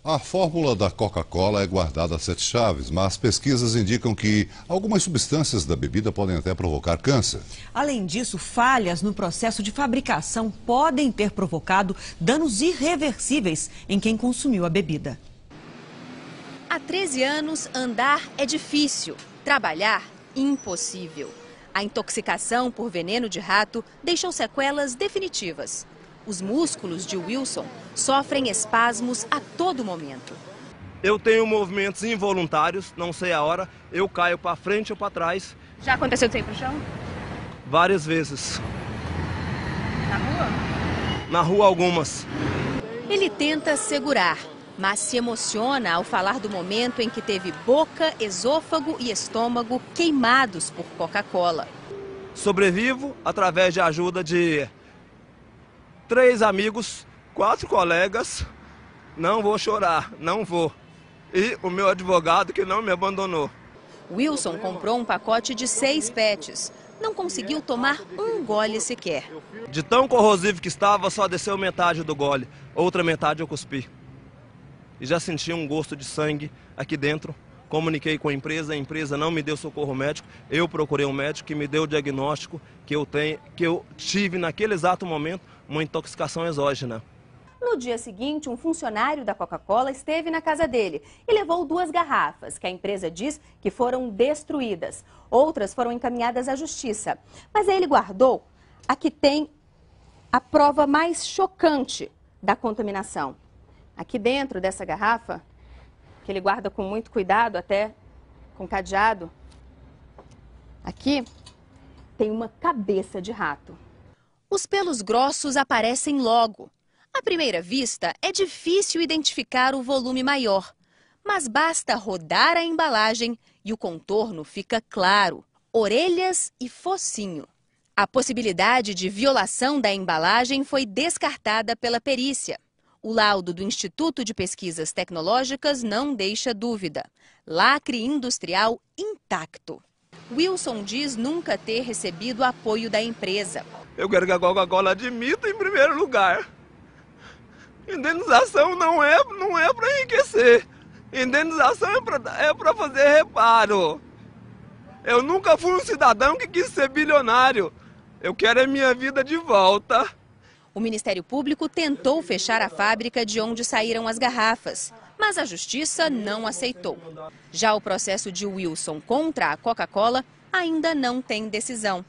A fórmula da Coca-Cola é guardada a 7 chaves, mas pesquisas indicam que algumas substâncias da bebida podem até provocar câncer. Além disso, falhas no processo de fabricação podem ter provocado danos irreversíveis em quem consumiu a bebida. Há 13 anos, andar é difícil, trabalhar impossível. A intoxicação por veneno de rato deixou sequelas definitivas. Os músculos de Wilson sofrem espasmos a todo momento. Eu tenho movimentos involuntários, não sei a hora, eu caio para frente ou para trás. Já aconteceu de você ir pro chão? Várias vezes. Na rua? Na rua algumas. Ele tenta segurar, mas se emociona ao falar do momento em que teve boca, esôfago e estômago queimados por Coca-Cola. Sobrevivo através de ajuda de 3 amigos, 4 colegas. Não vou chorar, não vou. E o meu advogado que não me abandonou. Wilson comprou um pacote de 6 pets. Não conseguiu tomar um gole sequer. De tão corrosivo que estava, só desceu metade do gole. Outra metade eu cuspi. E já senti um gosto de sangue aqui dentro. Comuniquei com a empresa não me deu socorro médico. Eu procurei um médico que me deu o diagnóstico que eu tive naquele exato momento uma intoxicação exógena. No dia seguinte, um funcionário da Coca-Cola esteve na casa dele e levou 2 garrafas, que a empresa diz que foram destruídas. Outras foram encaminhadas à justiça. Mas aí ele guardou a que tem a prova mais chocante da contaminação. Aqui dentro dessa garrafa, que ele guarda com muito cuidado, até com cadeado, aqui tem uma cabeça de rato. Os pelos grossos aparecem logo. À primeira vista, é difícil identificar o volume maior, mas basta rodar a embalagem e o contorno fica claro, orelhas e focinho. A possibilidade de violação da embalagem foi descartada pela perícia. O laudo do Instituto de Pesquisas Tecnológicas não deixa dúvida. Lacre industrial intacto. Wilson diz nunca ter recebido apoio da empresa. Eu quero que a Coca-Cola admita em primeiro lugar. Indenização não é para enriquecer. Indenização é para fazer reparo. Eu nunca fui um cidadão que quis ser bilionário. Eu quero a minha vida de volta. O Ministério Público tentou fechar a fábrica de onde saíram as garrafas, mas a Justiça não aceitou. Já o processo de Wilson contra a Coca-Cola ainda não tem decisão.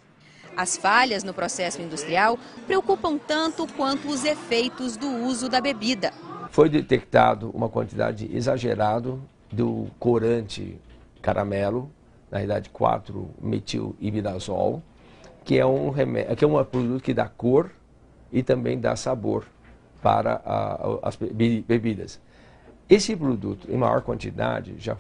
As falhas no processo industrial preocupam tanto quanto os efeitos do uso da bebida. Foi detectado uma quantidade exagerada do corante caramelo, na realidade 4-metil-imidazol, que é um produto que dá cor e também dá sabor para as bebidas. Esse produto, em maior quantidade, já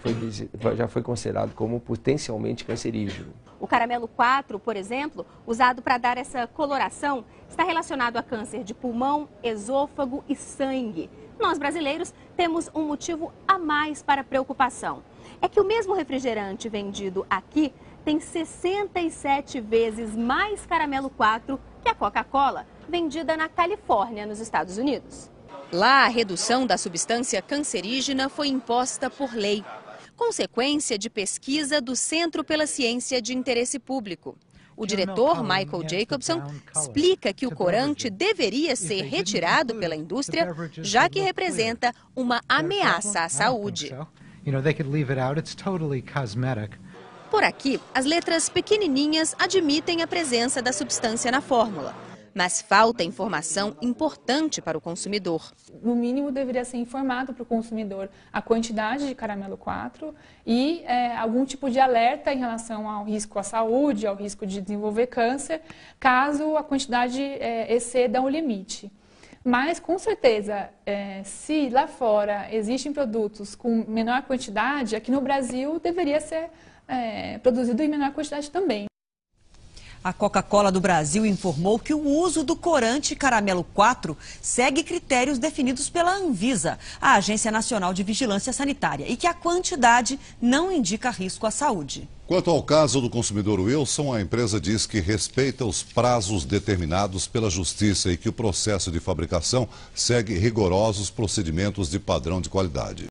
foi considerado como potencialmente cancerígeno. O caramelo 4, por exemplo, usado para dar essa coloração, está relacionado a câncer de pulmão, esôfago e sangue. Nós, brasileiros, temos um motivo a mais para preocupação. É que o mesmo refrigerante vendido aqui tem 67 vezes mais caramelo 4 que a Coca-Cola, vendida na Califórnia, nos Estados Unidos. Lá, a redução da substância cancerígena foi imposta por lei, consequência de pesquisa do Centro pela Ciência de Interesse Público. O diretor, Michael Jacobson, explica que o corante deveria ser retirado pela indústria, já que representa uma ameaça à saúde. Por aqui, as letras pequenininhas admitem a presença da substância na fórmula. Mas falta informação importante para o consumidor. No mínimo, deveria ser informado para o consumidor a quantidade de caramelo 4 e algum tipo de alerta em relação ao risco à saúde, ao risco de desenvolver câncer, caso a quantidade exceda o limite. Mas, com certeza, se lá fora existem produtos com menor quantidade, aqui no Brasil deveria ser produzido em menor quantidade também. A Coca-Cola do Brasil informou que o uso do corante caramelo 4 segue critérios definidos pela Anvisa, a Agência Nacional de Vigilância Sanitária, e que a quantidade não indica risco à saúde. Quanto ao caso do consumidor Wilson, a empresa diz que respeita os prazos determinados pela Justiça e que o processo de fabricação segue rigorosos procedimentos de padrão de qualidade.